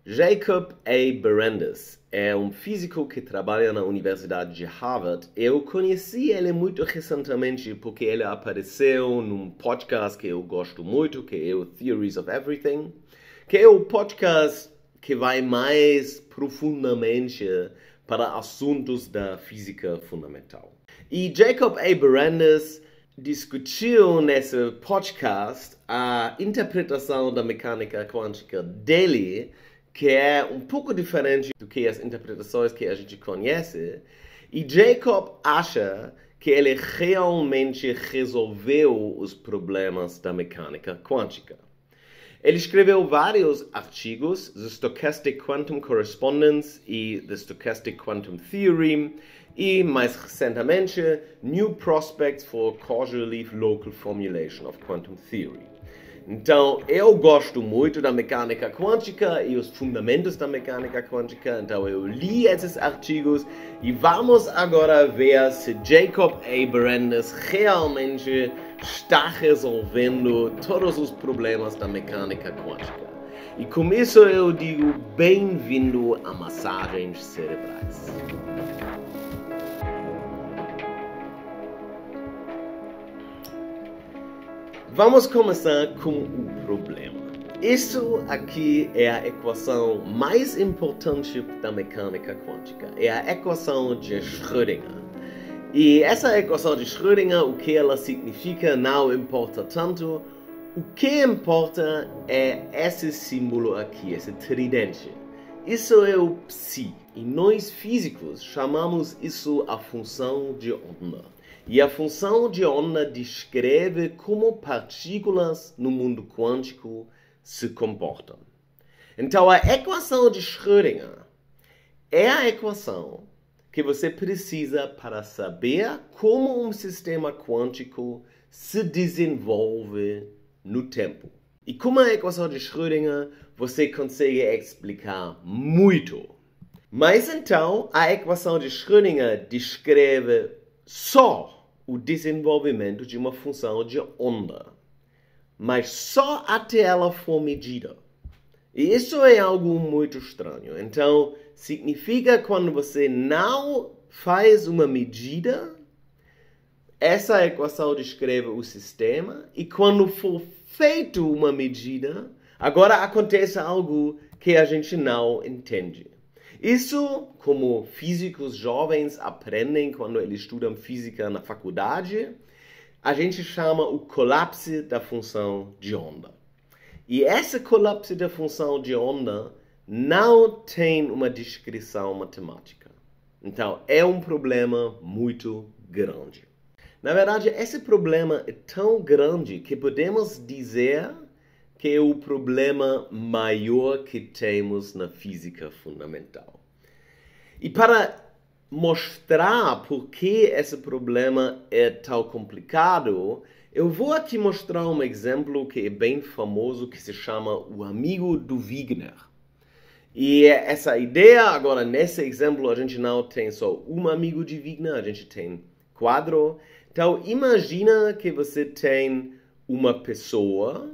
Jacob A. Berendes é um físico que trabalha na Universidade de Harvard. Eu conheci ele muito recentemente porque ele apareceu num podcast que eu gosto muito, que é o Theories of Everything, que é o podcast que vai mais profundamente para assuntos da física fundamental. E Jacob A. Berendes discutiu nesse podcast a interpretação da mecânica quântica dele, que é um pouco diferente do que as interpretações que a gente conhece, e Jacob acha que ele realmente resolveu os problemas da mecânica quântica. Ele escreveu vários artigos, The Stochastic Quantum Correspondence e The Stochastic Quantum Theory, e mais recentemente, New Prospects for Causally Local Formulation of Quantum Theory. Então, eu gosto muito da mecânica quântica e os fundamentos da mecânica quântica, então eu li esses artigos e vamos agora ver se Jacob A. Berendes realmente está resolvendo todos os problemas da mecânica quântica. E com isso eu digo bem-vindo a massagens cerebrais. Vamos começar com o problema. Isso aqui é a equação mais importante da mecânica quântica. É a equação de Schrödinger. E essa equação de Schrödinger, o que ela significa, não importa tanto. O que importa é esse símbolo aqui, esse tridente. Isso é o psi. E nós físicos chamamos isso a função de onda. E a função de onda descreve como partículas no mundo quântico se comportam. Então, a equação de Schrödinger é a equação que você precisa para saber como um sistema quântico se desenvolve no tempo. E com a equação de Schrödinger, você consegue explicar muito. Mas então, a equação de Schrödinger descreve só o desenvolvimento de uma função de onda, mas só até ela for medida. E isso é algo muito estranho. Então, significa que quando você não faz uma medida, essa equação descreve o sistema, e quando for feita uma medida, agora acontece algo que a gente não entende. Isso, como físicos jovens aprendem quando eles estudam física na faculdade, a gente chama o colapso da função de onda. E esse colapso da função de onda não tem uma descrição matemática. Então, é um problema muito grande. Na verdade, esse problema é tão grande que podemos dizer que é o problema maior que temos na física fundamental. E para mostrar por que esse problema é tão complicado, eu vou aqui mostrar um exemplo que é bem famoso, que se chama o amigo do Wigner. E essa ideia, agora nesse exemplo, a gente não tem só um amigo de Wigner, a gente tem 4. Então, imagina que você tem uma pessoa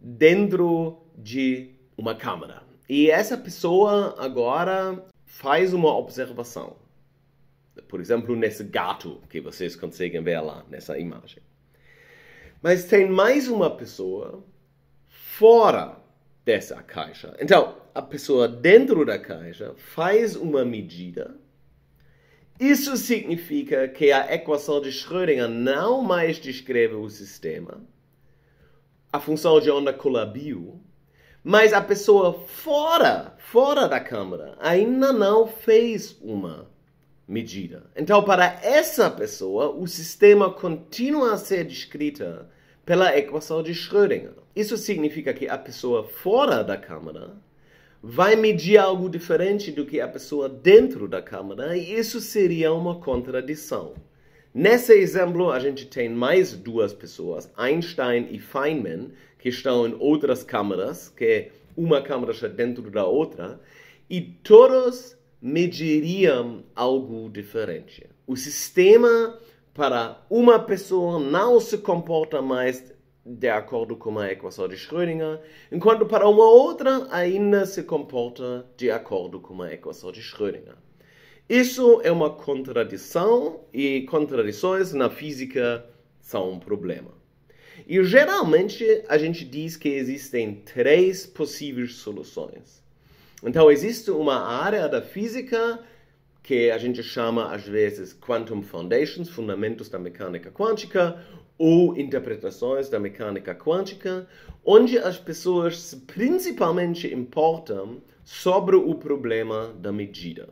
dentro de uma câmara. E essa pessoa agora faz uma observação. Por exemplo, nesse gato que vocês conseguem ver lá nessa imagem. Mas tem mais uma pessoa fora dessa caixa. Então, a pessoa dentro da caixa faz uma medida. Isso significa que a equação de Schrödinger não mais descreve o sistema. A função de onda colabiu, mas a pessoa fora da câmara ainda não fez uma medida. Então, para essa pessoa, o sistema continua a ser descrita pela equação de Schrödinger. Isso significa que a pessoa fora da câmara vai medir algo diferente do que a pessoa dentro da câmara, e isso seria uma contradição. Nesse exemplo, a gente tem mais 2 pessoas, Einstein e Feynman, que estão em outras câmaras, que uma câmara está dentro da outra, e todos mediriam algo diferente. O sistema para uma pessoa não se comporta mais de acordo com a equação de Schrödinger, enquanto para uma outra ainda se comporta de acordo com a equação de Schrödinger. Isso é uma contradição e contradições na física são um problema. E geralmente a gente diz que existem três possíveis soluções. Então existe uma área da física que a gente chama às vezes Quantum Foundations, fundamentos da mecânica quântica, ou interpretações da mecânica quântica, onde as pessoas principalmente importam sobre o problema da medida.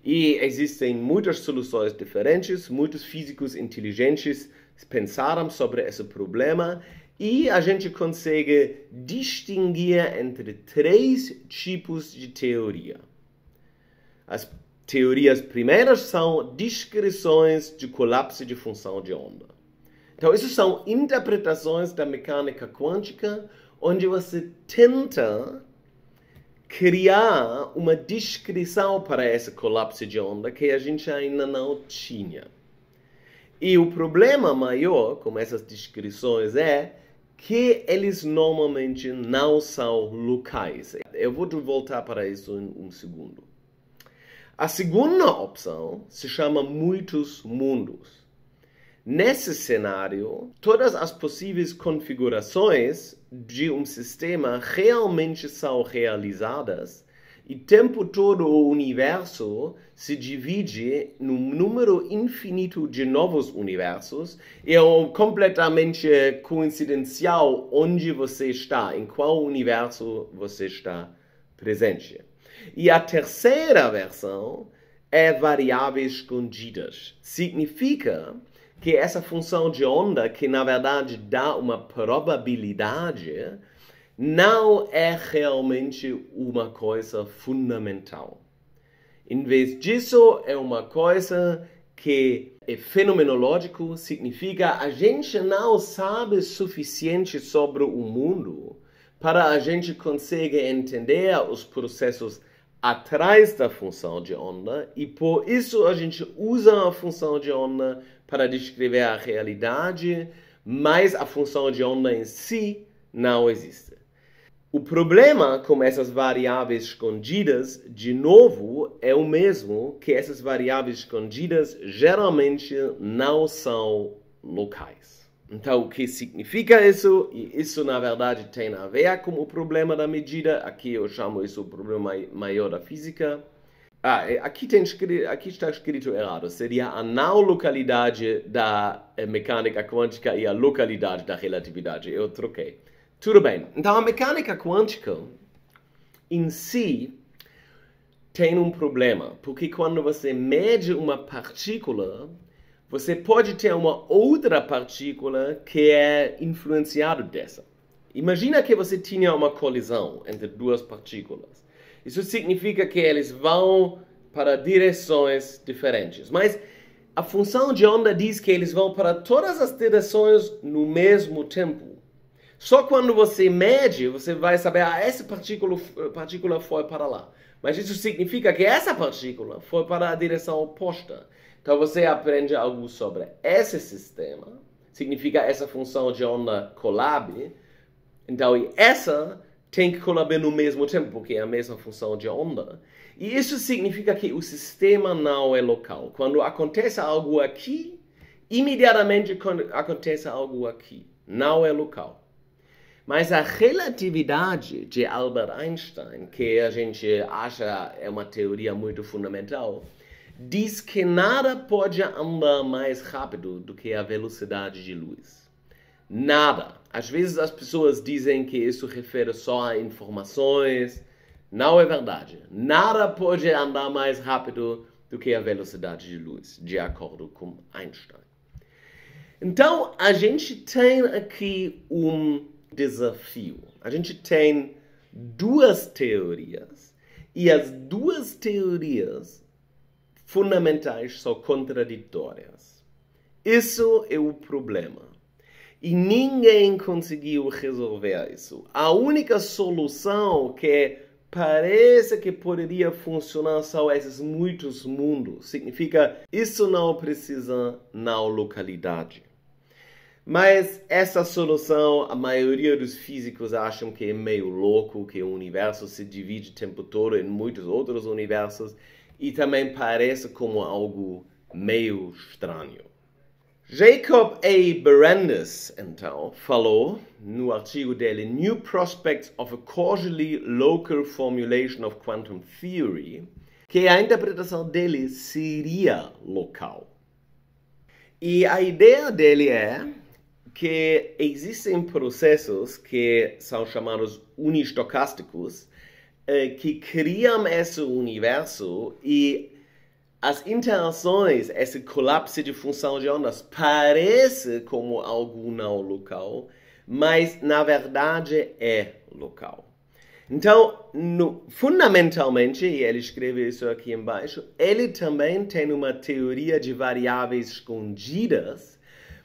E existem muitas soluções diferentes, muitos físicos inteligentes pensaram sobre esse problema e a gente consegue distinguir entre três tipos de teoria. As teorias primeiras são descrições de colapso de função de onda. Então, isso são interpretações da mecânica quântica onde você tenta criar uma descrição para esse colapso de onda que a gente ainda não tinha. E o problema maior com essas descrições é que eles normalmente não são locais. Eu vou voltar para isso em um segundo. A segunda opção se chama muitos mundos. Nesse cenário, todas as possíveis configurações de um sistema realmente são realizadas e o tempo todo o universo se divide num número infinito de novos universos e é completamente coincidencial onde você está, em qual universo você está presente. E a terceira versão é variáveis escondidas. Significa que essa função de onda, que na verdade dá uma probabilidade, não é realmente uma coisa fundamental. Em vez disso, é uma coisa que é fenomenológico, significa a gente não sabe suficiente sobre o mundo para a gente conseguir entender os processos atrás da função de onda e por isso a gente usa a função de onda para descrever a realidade, mas a função de onda em si não existe. O problema com essas variáveis escondidas, de novo, é o mesmo que essas variáveis escondidas geralmente não são locais. Então, o que significa isso? E isso, na verdade, tem a ver com o problema da medida. Aqui eu chamo isso o problema maior da física. Aqui está escrito errado. Seria a não localidade da mecânica quântica e a localidade da relatividade. Eu troquei. Tudo bem. Então, a mecânica quântica em si tem um problema. Porque quando você mede uma partícula, você pode ter uma outra partícula que é influenciada dessa. Imagina que você tinha uma colisão entre duas partículas. Isso significa que eles vão para direções diferentes. Mas a função de onda diz que eles vão para todas as direções no mesmo tempo. Só quando você mede, você vai saber, essa partícula foi para lá. Mas isso significa que essa partícula foi para a direção oposta. Então você aprende algo sobre esse sistema. Significa essa função de onda colabe. Então essa tem que colabar no mesmo tempo, porque é a mesma função de onda. E isso significa que o sistema não é local. Quando acontece algo aqui, imediatamente acontece algo aqui. Não é local. Mas a relatividade de Albert Einstein, que a gente acha é uma teoria muito fundamental, diz que nada pode andar mais rápido do que a velocidade de luz. Nada. Às vezes as pessoas dizem que isso refere só a informações. Não é verdade. Nada pode andar mais rápido do que a velocidade de luz, de acordo com Einstein. Então, a gente tem aqui um desafio. A gente tem duas teorias e as duas teorias fundamentais são contraditórias. Isso é o problema. E ninguém conseguiu resolver isso. A única solução que parece que poderia funcionar são esses muitos mundos. Significa, isso não precisa na localidade. Mas essa solução, a maioria dos físicos acham que é meio louco, que o universo se divide o tempo todo em muitos outros universos e também parece como algo meio estranho. Jacob A. Berendes, então, falou no artigo dele New Prospects of a Causally Local Formulation of Quantum Theory, que a interpretação dele seria local. E a ideia dele é que existem processos que são chamados unistocásticos, que criam esse universo e as interações, esse colapso de função de ondas, parece como algo não local, mas na verdade é local. Então, fundamentalmente, e ele escreve isso aqui embaixo, ele também tem uma teoria de variáveis escondidas,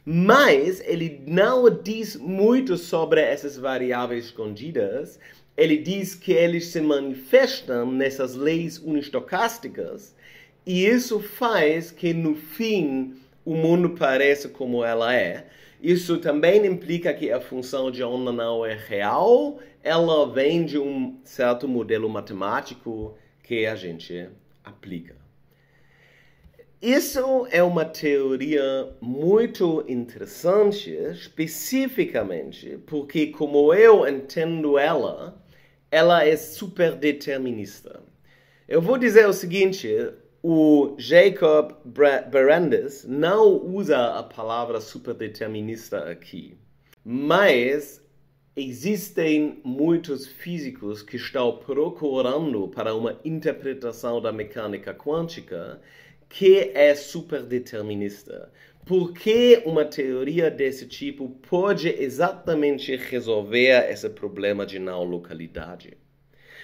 mas ele não diz muito sobre essas variáveis escondidas. Ele diz que eles se manifestam nessas leis unistocásticas e isso faz que no fim o mundo pareça como ela é. Isso também implica que a função de onda não é real, ela vem de um certo modelo matemático que a gente aplica. Isso é uma teoria muito interessante, especificamente porque, como eu entendo ela é super determinista. Eu vou dizer o seguinte, o Jacob Berendes não usa a palavra superdeterminista aqui, mas existem muitos físicos que estão procurando para uma interpretação da mecânica quântica que é superdeterminista. Por que uma teoria desse tipo pode exatamente resolver esse problema de não localidade?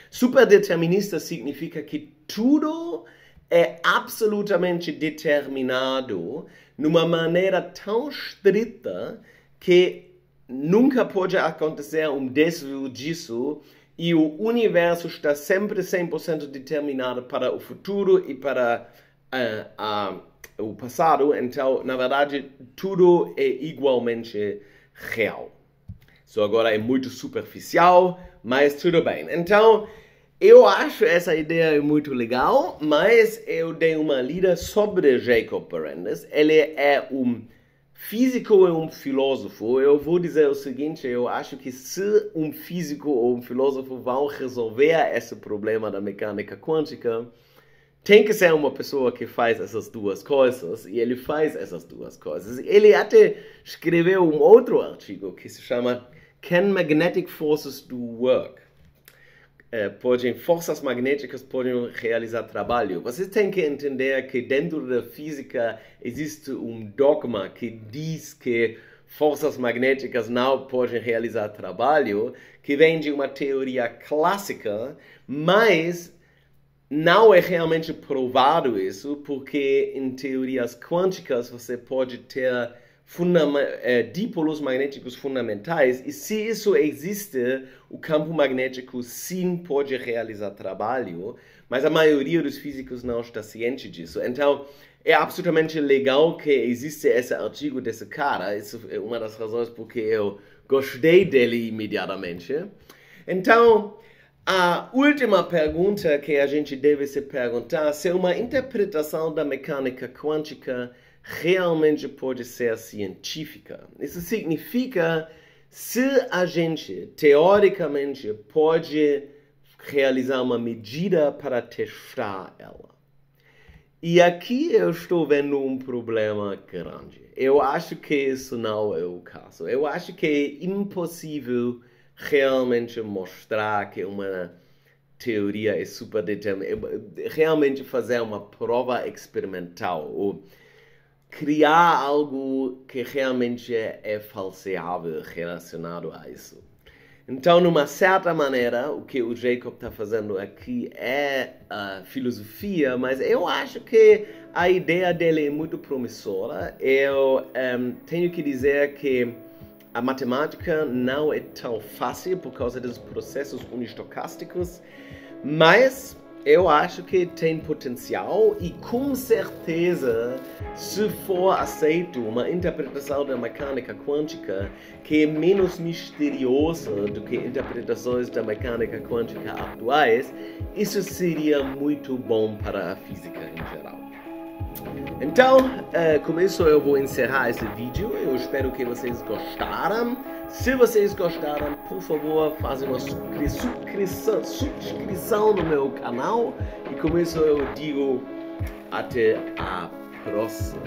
Superdeterminista significa que tudo é absolutamente determinado numa maneira tão estrita que nunca pode acontecer um desvio disso e o universo está sempre 100% determinado para o futuro e para o passado. Então, na verdade, tudo é igualmente real. Isso agora é muito superficial, mas tudo bem. Então, eu acho essa ideia muito legal, mas eu dei uma lida sobre Jacob Berendes. Ele é um físico e um filósofo. Eu vou dizer o seguinte, eu acho que se um físico ou um filósofo vão resolver esse problema da mecânica quântica, tem que ser uma pessoa que faz essas duas coisas, e ele faz essas duas coisas. Ele até escreveu um outro artigo que se chama Can Magnetic Forces Do Work? Forças magnéticas podem realizar trabalho. Você tem que entender que dentro da física existe um dogma que diz que forças magnéticas não podem realizar trabalho, que vem de uma teoria clássica, mas não é realmente provado isso, porque em teorias quânticas você pode ter dípolos magnéticos fundamentais, e se isso existe, o campo magnético sim pode realizar trabalho, mas a maioria dos físicos não está ciente disso. Então, é absolutamente legal que existe esse artigo desse cara. Isso é uma das razões porque eu gostei dele imediatamente. Então, a última pergunta que a gente deve se perguntar é se uma interpretação da mecânica quântica realmente pode ser científica. Isso significa se a gente, teoricamente, pode realizar uma medida para testar ela. E aqui eu estou vendo um problema grande. Eu acho que isso não é o caso. Eu acho que é impossível realmente mostrar que uma teoria é superdeterminada, realmente fazer uma prova experimental, ou criar algo que realmente é falseável relacionado a isso. Então, de uma certa maneira, o que o Jacob está fazendo aqui é filosofia, mas eu acho que a ideia dele é muito promissora. Eu tenho que dizer que a matemática não é tão fácil por causa dos processos unistocásticos, mas eu acho que tem potencial e com certeza, se for aceito uma interpretação da mecânica quântica que é menos misteriosa do que interpretações da mecânica quântica atuais, isso seria muito bom para a física em geral. Então, com isso eu vou encerrar esse vídeo. Eu espero que vocês gostaram. Se vocês gostaram, por favor, façam uma subscrição no meu canal. E com isso eu digo até a próxima.